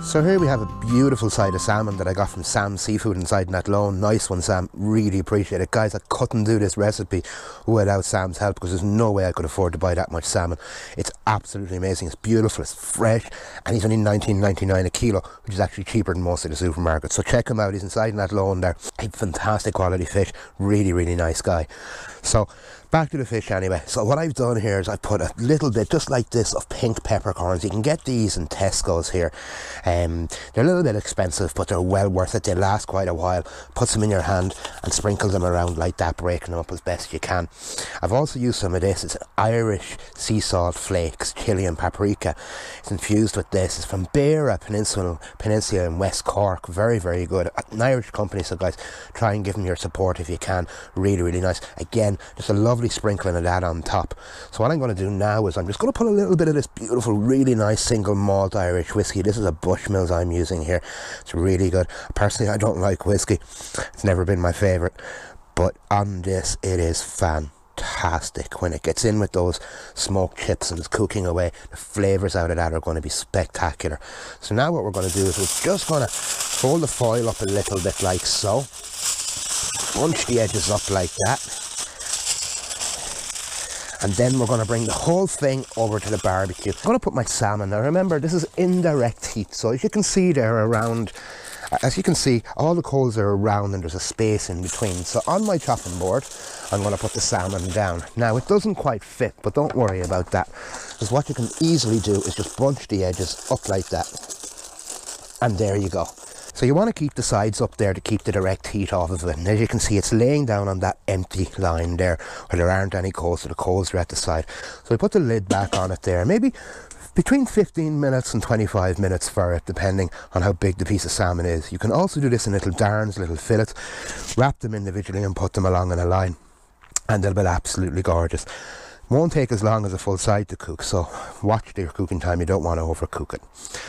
So here we have a beautiful side of salmon that I got from Sam's Seafood inside Athlone. Nice one, Sam. Really appreciate it. Guys, I couldn't do this recipe without Sam's help because there's no way I could afford to buy that much salmon. It's absolutely amazing. It's beautiful, it's fresh, and he's only $19.99 a kilo, which is actually cheaper than most of the supermarkets. So check him out. He's inside Athlone there. A fantastic quality fish. Really, really nice guy. So back to the fish anyway. So what I've done here is I've put a little bit, just like this, of pink peppercorns. You can get these in Tesco's here. They're a little bit expensive, but they're well worth it. They last quite a while. Put them in your hand and sprinkle them around like that, breaking them up as best you can. I've also used some of this. It's Irish sea salt flakes, chili and paprika. It's infused with this. It's from Beara Peninsula in West Cork. Very, very good. An Irish company, so guys, try and give them your support if you can. Really, really nice. Again, just a lovely sprinkling of that on top. So what I'm going to do now is I'm just going to put a little bit of this beautiful, really nice single malt Irish whiskey. This is a Bushmills I'm using here. It's really good. Personally, I don't like whiskey. It's never been my favourite. But on this, it is fantastic. When it gets in with those smoked chips and it's cooking away, the flavours out of that are going to be spectacular. So now what we're going to do is we're just going to fold the foil up a little bit like so. Bunch the edges up like that. And then we're going to bring the whole thing over to the barbecue. I'm going to put my salmon. Now remember, this is indirect heat. So as you can see there around, as you can see, all the coals are around and there's a space in between. So on my chopping board, I'm going to put the salmon down. Now it doesn't quite fit, but don't worry about that. Because what you can easily do is just bunch the edges up like that. And there you go. So you want to keep the sides up there to keep the direct heat off of it. And as you can see, it's laying down on that empty line there where there aren't any coals, so the coals are at the side. So I put the lid back on it there, maybe between 15 minutes and 25 minutes for it, depending on how big the piece of salmon is. You can also do this in little darns, little fillets, wrap them individually and put them along in a line, and they'll be absolutely gorgeous. Won't take as long as a full side to cook, so watch your cooking time. You don't want to overcook it.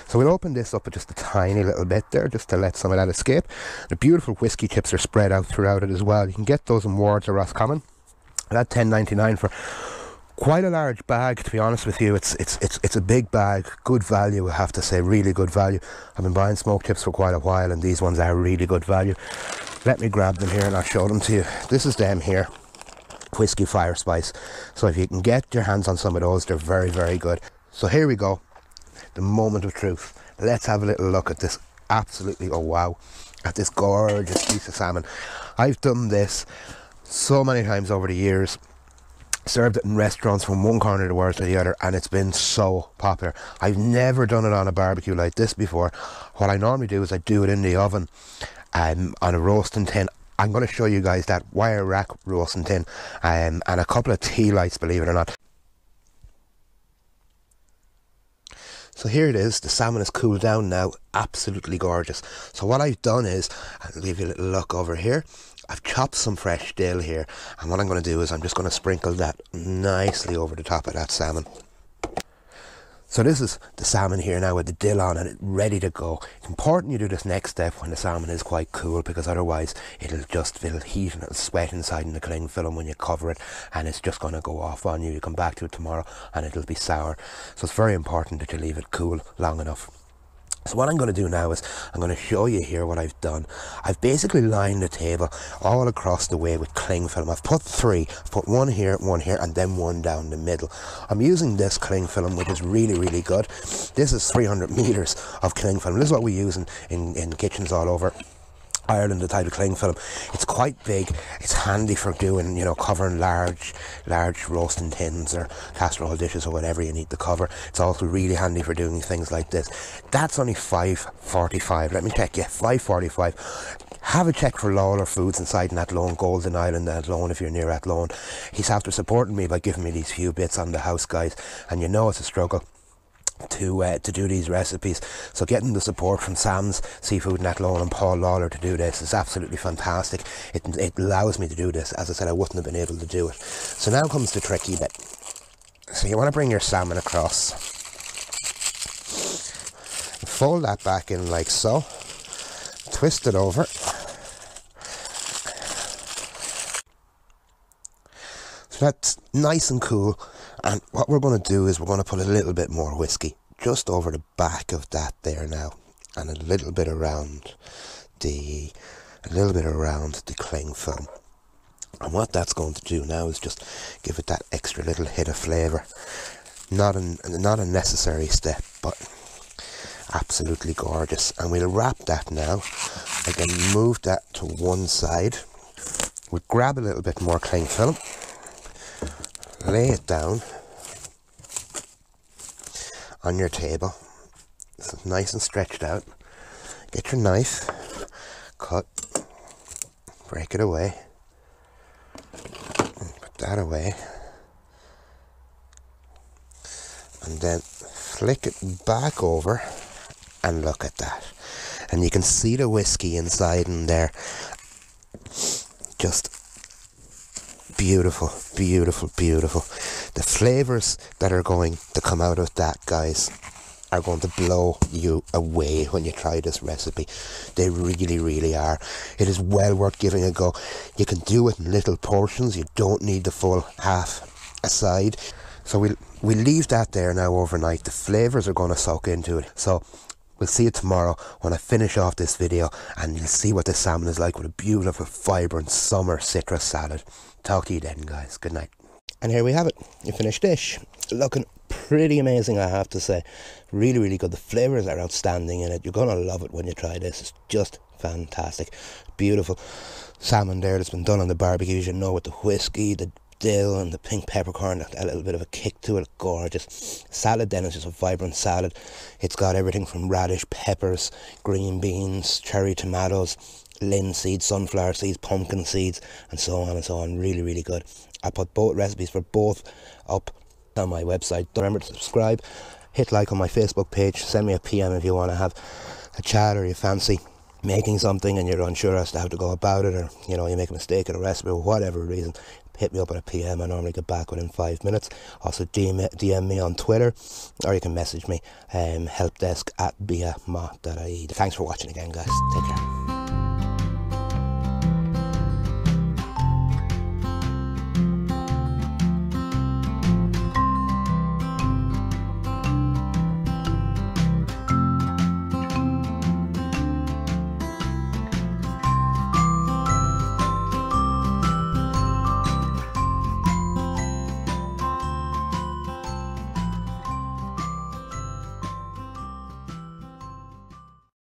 So we'll open this up just a tiny little bit there, just to let some of that escape. The beautiful whiskey chips are spread out throughout it as well. You can get those in Wards or Roscommon. That $10.99 for quite a large bag, to be honest with you. It's a big bag, good value, I have to say, really good value. I've been buying smoked chips for quite a while, and these ones are really good value. Let me grab them here and I'll show them to you. This is them here. Whiskey Fire Spice. So if you can get your hands on some of those, they're very, very good. So here we go, the moment of truth. Let's have a little look at this. Absolutely, oh wow, at this gorgeous piece of salmon. I've done this so many times over the years, served it in restaurants from one corner of the world to the other, and it's been so popular. I've never done it on a barbecue like this before. What I normally do is I do it in the oven on a roasting tin. I'm going to show you guys that wire rack roasting tin and a couple of tea lights, believe it or not. So here it is. The salmon is cooled down now. Absolutely gorgeous. So what I've done is, I'll give you a little look over here. I've chopped some fresh dill here, and what I'm going to do is I'm just going to sprinkle that nicely over the top of that salmon. So this is the salmon here now with the dill on it, ready to go. It's important you do this next step when the salmon is quite cool, because otherwise it'll heat and it'll sweat inside in the cling film when you cover it, and it's just going to go off on you. You come back to it tomorrow and it'll be sour. So it's very important that you leave it cool long enough. So what I'm going to do now is I'm going to show you here what I've done. I've basically lined the table all across the way with cling film. I've put three. I've put one here, and then one down the middle. I'm using this cling film, which is really, really good. This is 300 meters of cling film. This is what we use in kitchens all over Ireland, the type of cling film. It's quite big. It's handy for doing, you know, covering large roasting tins or casserole dishes or whatever you need to cover. It's also really handy for doing things like this. That's only $5.45. Let me check you. $5.45. Have a check for Lawler Foods inside in Athlone, Golden Island, Athlone, if you're near Athlone. He's after supporting me by giving me these few bits on the house, guys, and you know it's a struggle to do these recipes. So getting the support from Sam's Seafood in Athlone and Paul Lawler to do this is absolutely fantastic. It allows me to do this. As I said, I wouldn't have been able to do it. So now comes the tricky bit. So you want to bring your salmon across, fold that back in like so, twist it over, so that's nice and cool. And what we're going to do is we're going to put a little bit more whiskey just over the back of that there now. and a little bit around the cling film. And what that's going to do now is just give it that extra little hit of flavour. Not a necessary step, but absolutely gorgeous. And we'll wrap that now. I can move that to one side. We'll grab a little bit more cling film, lay it down on your table. So it's nice and stretched out. Get your knife, cut, break it away, put that away, and then flick it back over, and look at that. And you can see the whiskey inside in there. Just beautiful, beautiful, beautiful. The flavours that are going to come out of that, guys, are going to blow you away when you try this recipe. They really, really are. It is well worth giving a go. You can do it in little portions. You don't need the full half aside. So we'll leave that there now overnight. The flavours are going to soak into it. So we'll see you tomorrow when I finish off this video, and you'll see what this salmon is like with a beautiful, vibrant summer citrus salad. Talk to you then, guys. Good night. And here we have it, your finished dish. Looking pretty amazing, I have to say. Really, really good. The flavours are outstanding in it. You're going to love it when you try this. It's just fantastic. Beautiful salmon there that's been done on the barbecue, as you know, with the whiskey, the dill and the pink peppercorn, a little bit of a kick to it. Gorgeous. Salad then is just a vibrant salad. It's got everything from radish, peppers, green beans, cherry tomatoes, linseed, sunflower seeds, pumpkin seeds, and so on and so on. Really, really good. I put both recipes for both up on my website. Remember to subscribe, hit like on my Facebook page, send me a PM if you want to have a chat, or you fancy making something and you're unsure as to how to go about it, or you know, you make a mistake in a recipe or whatever reason. Hit me up at a PM. I normally get back within 5 minutes. Also DM me on Twitter, or you can message me, helpdesk@BiaMaith.ie. Thanks for watching again, guys. Take care.